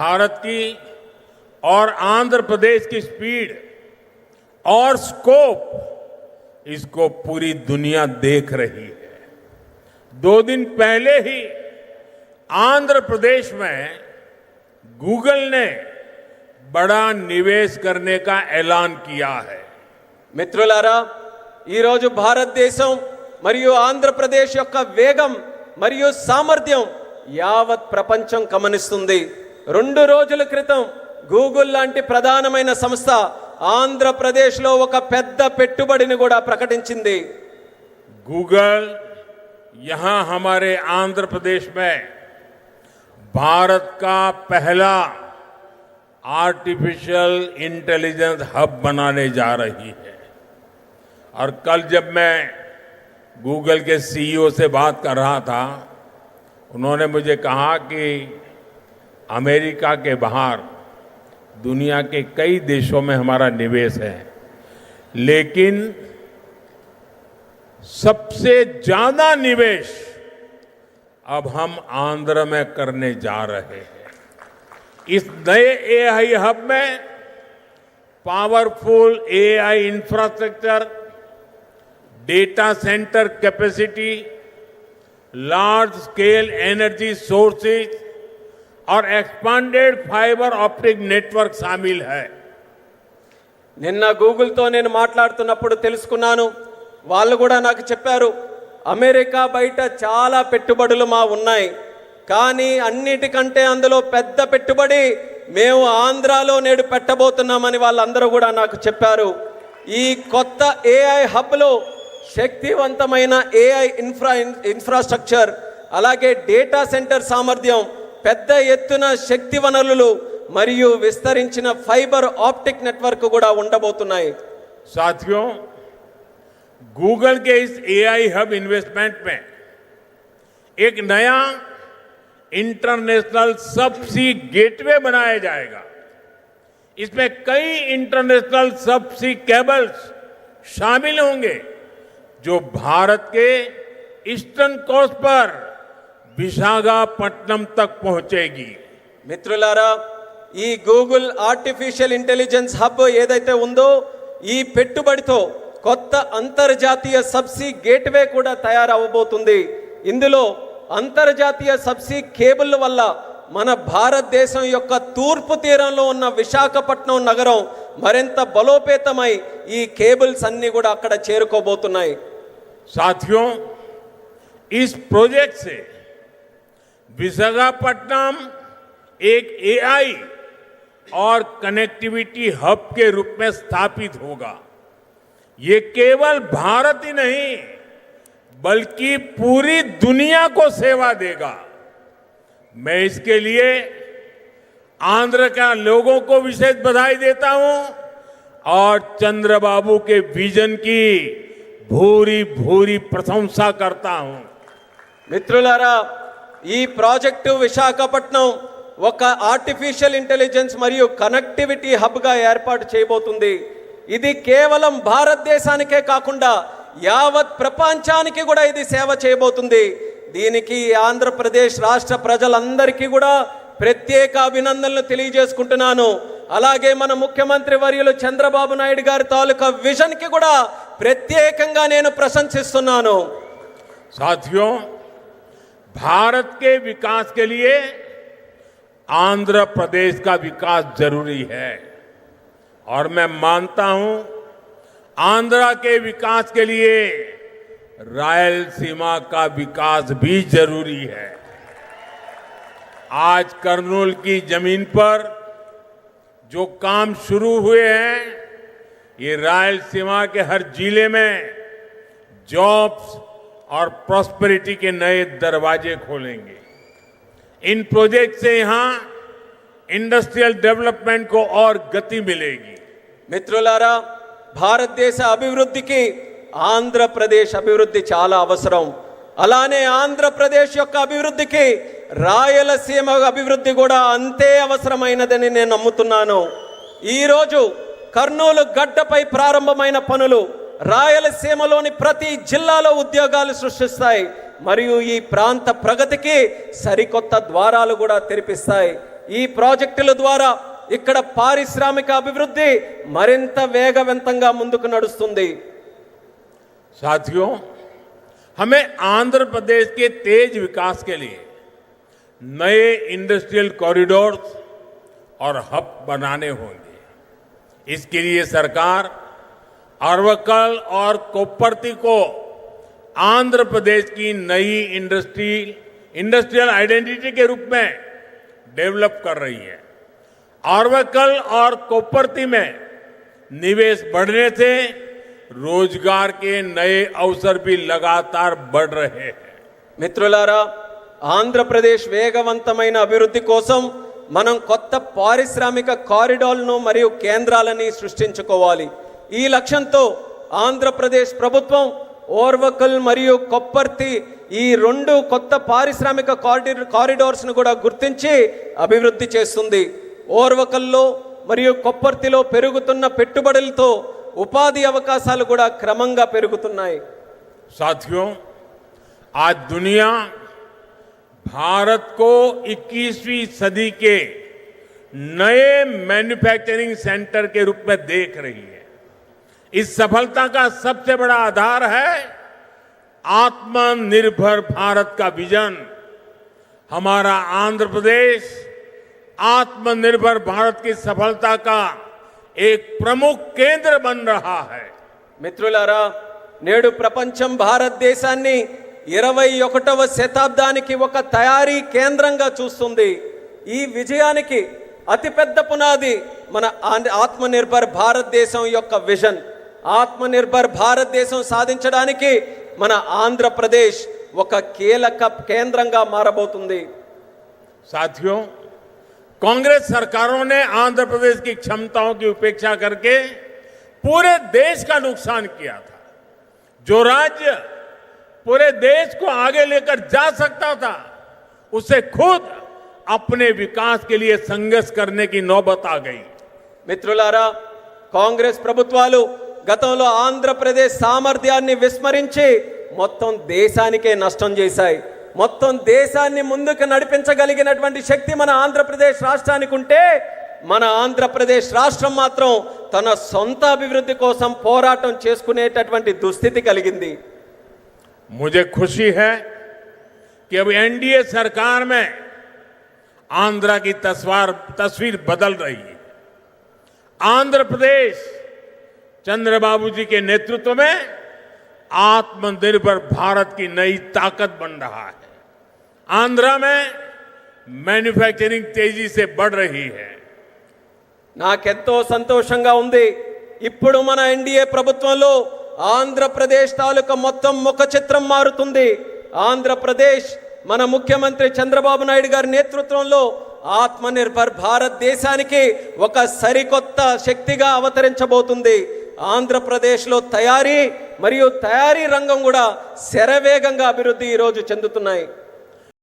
भारत की और आंध्र प्रदेश की स्पीड और स्कोप इसको पूरी दुनिया देख रही है। 2 दिन पहले ही आंध्र प्रदेश में गूगल ने बड़ा निवेश करने का ऐलान किया है। మిత్రులారా, ఈరోజు భారతదేశం మరియు ఆంధ్రప్రదేశ్ యొక్క వేగం మరియు సామర్థ్యం యావత్ ప్రపంచం గమనిస్తుంది. 2 రోజుల క్రితం గూగుల్ లాంటి ప్రధానమైన సంస్థ ఆంధ్రప్రదేశ్లో ఒక పెద్ద పెట్టుబడిని కూడా ప్రకటించింది. गूगल यहां हमारे आंध्र प्रदेश में भारत का पहला आर्टिफिशियल इंटेलिजेंस हब बनाने जा रही है। और कल जब मैं गूगल के सीईओ से बात कर रहा था, उन्होंने मुझे कहा कि अमेरिका के बाहर दुनिया के कई देशों में हमारा निवेश है, लेकिन सबसे ज्यादा निवेश अब हम आंध्र में करने जा रहे हैं। इस नए एआई हब में powerful AI infrastructure, data centre capacity, large scale energy sources और एक्सपांडेड फाइबर ऑप्टिक नेटवर्क शामिल है। నిన్న గూగుల్తో నేను మాట్లాడుతున్నప్పుడు తెలుసుకున్నాను, వాళ్ళు కూడా నాకు చెప్పారు, అమెరికా బయట చాలా పెట్టుబడులు మా ఉన్నాయి, కానీ అన్నిటికంటే అందులో పెద్ద పెట్టుబడి మేము ఆంధ్రాలో నేడు పెట్టబోతున్నామని వాళ్ళందరూ కూడా నాకు చెప్పారు. ఈ కొత్త ఏఐ హబ్లో శక్తివంతమైన ఏఐ ఇన్ఫ్రాస్ట్రక్చర్, అలాగే డేటా సెంటర్ సామర్థ్యం, పెద్ద ఎత్తున శక్తి వనరులు మరియు విస్తరించిన ఫైబర్ ఆప్టిక్ నెట్వర్క్ కూడా ఉండబోతున్నాయి. साथियों, गूगल के इस एआई हब इन्वेस्टमेंट में एक नया इंटरनेशनल सबसी गेटवे बनाया जाएगा। इसमें कई इंटरनेशनल सबसी केबल्स शामिल होंगे जो भारत के ईस्टर्न कोस्ट पर विशाखापट्टनम तक पहुंचेगी। మిత్రులారా, ఈ గూగుల్ ఆర్టిఫిషియల్ ఇంటెలిజెన్స్ హబ్ ఏదైతే ఉందో, ఈ పెట్టుబడితో కొత్త అంతర్జాతీయ సబ్సీ గేట్వే కూడా తయారవబోతుంది. ఇందులో అంతర్జాతీయ సబ్సీ కేబుల్ వల్ల మన భారతదేశం యొక్క తూర్పు తీరంలో ఉన్న విశాఖపట్నం నగరం మరింత బలోపేతమై ఈ కేబుల్స్ అన్ని కూడా అక్కడ చేరుకోబోతున్నాయి. साथियों, इस प्रोजेक्ट से विशाखापट्टनम एक एआई और कनेक्टिविटी हब के रूप में स्थापित होगा। ये केवल भारत ही नहीं बल्कि पूरी दुनिया को सेवा देगा। मैं इसके लिए आंध्र के लोगों को विशेष बधाई देता हूं और चंद्रबाबू के विजन की भूरी भूरी प्रशंसा करता हूं। మిత్రులారా, ఈ ప్రాజెక్టు విశాఖపట్నం ఒక ఆర్టిఫిషియల్ ఇంటెలిజెన్స్ మరియు కనెక్టివిటీ హబ్గా ఏర్పాటు చేయబోతుంది. ఇది కేవలం భారతదేశానికే కాకుండా యావత్ ప్రపంచానికి కూడా ఇది సేవ చేయబోతుంది. దీనికి ఆంధ్రప్రదేశ్ రాష్ట్ర ప్రజలందరికీ కూడా ప్రత్యేక అభినందనలు తెలియజేసుకుంటున్నాను. అలాగే మన ముఖ్యమంత్రి వర్యులు చంద్రబాబు నాయుడు గారి తాలూకా విజన్కి కూడా ప్రత్యేకంగా నేను ప్రశంసిస్తున్నాను. साथियों, भारत के विकास के लिए आंध्र प्रदेश का विकास जरूरी है और मैं मानता हूं आंध्र के विकास के लिए रायलसीमा का विकास भी जरूरी है। आज कर्नूल की जमीन पर जो काम शुरू हुए हैं, ये रायलसीमा के हर जिले में जॉब्स और प्रॉस्पेरिटी के नए दरवाजे खोलेंगे। इन प्रोजेक्ट से यहां इंडस्ट्रियल डेवलपमेंट को और गति मिलेगी। మిత్రులారా, భారతదేశ అభివృద్ధికి ఆంధ్రప్రదేశ్ అభివృద్ధి చాలా అవసరం. అలానే ఆంధ్రప్రదేశ్ యొక్క అభివృద్ధికి రాయలసీమ అభివృద్ధి కూడా అంతే అవసరమైనదని నేను నమ్ముతున్నాను. ఈరోజు కర్నూలు గడ్డపై ప్రారంభమైన పనులు రాయలసీమలోని ప్రతి జిల్లాలో ఉద్యోగాలు సృష్టిస్తాయి మరియు ఈ ప్రాంత ప్రగతికి సరికొత్త ద్వారాలు కూడా తెరిపిస్తాయి. ఈ ప్రాజెక్టుల ద్వారా ఇక్కడ పారిశ్రామిక అభివృద్ధి మరింత వేగవంతంగా ముందుకు నడుస్తుంది. साथियों, हमें आंध्र प्रदेश के तेज विकास के लिए नए इंडस्ट्रियल कॉरिडोर्स और हब बनाने होंगे. इसके लिए सरकार अरवक्कल और कोप्परती को आंध्र प्रदेश की नई इंडस्ट्रियल आइडेंटिटी के रूप में डेवलप कर रही है. अरवक्कल और कोप्परती में निवेश बढ़ने से रोजगार के नए अवसर भी लगातार बढ़ रहे हैं. మిత్రులారా, ఆంధ్రప్రదేశ్ వేగవంతమైన అభివృద్ధి కోసం మనం కొత్త పారిశ్రామిక కారిడార్లను మరియు కేంద్రాలని సృష్టించుకోవాలి. ఈ లక్ష్యంతో ఆంధ్రప్రదేశ్ ప్రభుత్వం ఓర్వకల్ మరియు కొప్పర్తి ఈ రెండు కొత్త పారిశ్రామిక కారిడార్స్ను కూడా గుర్తించి అభివృద్ధి చేస్తుంది. ఓర్వకల్లో మరియు కొప్పర్తిలో పెరుగుతున్న పెట్టుబడులతో ఉపాధి అవకాశాలు కూడా క్రమంగా పెరుగుతున్నాయి. साथियों, आज दुनिया भारत को 21वीं सदी के नए मैन्युफैक्चरिंग सेंटर के रूप में देख रही है. इस सफलता का सबसे बड़ा आधार है आत्मनिर्भर भारत का विजन. हमारा आंध्र प्रदेश आत्मनिर्भर भारत की सफलता का एक प्रमुख केंद्र बन रहा है. మిత్రులారా, నేడు ప్రపంచం భారతదేశాన్ని 21వ శతాబ్దానికి ఒక తయారీ కేంద్రంగా చూస్తుంది. ఈ విజయానికి అతిపెద్ద పునాది మన ఆత్మనిర్భర్ భారతదేశం యొక్క విజన్. ఆత్మనిర్భర్ భారతదేశం సాధించడానికి మన ఆంధ్రప్రదేశ్ ఒక కీలక కేంద్రంగా మారబోతుంది. साथियों, कांग्रेस सरकारों ने आंध्र प्रदेश की क्षमताओं की उपेक्षा करके पूरे देश का नुकसान किया था. जो राज्य पूरे देश को आगे लेकर जा सकता था, उसे खुद अपने विकास के लिए संघर्ष करने की नौबत आ गई. మిత్రులారా, కాంగ్రెస్ ప్రభుత్వాలు గతంలో ఆంధ్రప్రదేశ్ సామర్థ్యాన్ని విస్మరించి మొత్తం దేశానికే నష్టం చేశాయి. మొత్తం దేశాన్ని ముందుకు నడిపించగలిగినటువంటి శక్తి మన ఆంధ్రప్రదేశ్ రాష్ట్రానికి ఉంటే, మన ఆంధ్రప్రదేశ్ రాష్ట్రం మాత్రం తన సొంత అభివృద్ధి కోసం పోరాటం చేసుకునేటటువంటి దుస్థితి కలిగింది. मुझे खुशी है कि अब एनडीए सरकार में आंध्र की तस्वीर बदल रही है. आंध्र प्रदेश चंद्रबाबू जी के नेतृत्व में आत्मनिर्भर भारत की नई ताकत बन रहा है. आंध्र में मैन्युफैक्चरिंग तेजी से बढ़ रही है. నాకెంతో సంతోషంగా ఉంది. ఇప్పుడు మన ఎన్డీఏ ప్రభుత్వంలో ఆంధ్రప్రదేశ్ తాలూకా మొత్తం ముఖ చిత్రం మారుతుంది. ఆంధ్రప్రదేశ్ మన ముఖ్యమంత్రి చంద్రబాబు నాయుడు గారి నేతృత్వంలో ఆత్మనిర్భర్ భారతదేశానికి ఒక సరికొత్త శక్తిగా అవతరించబోతుంది. ఆంధ్రప్రదేశ్లో తయారీ మరియు తయారీ రంగం కూడా శరవేగంగా అభివృద్ధి ఈరోజు చెందుతున్నాయి.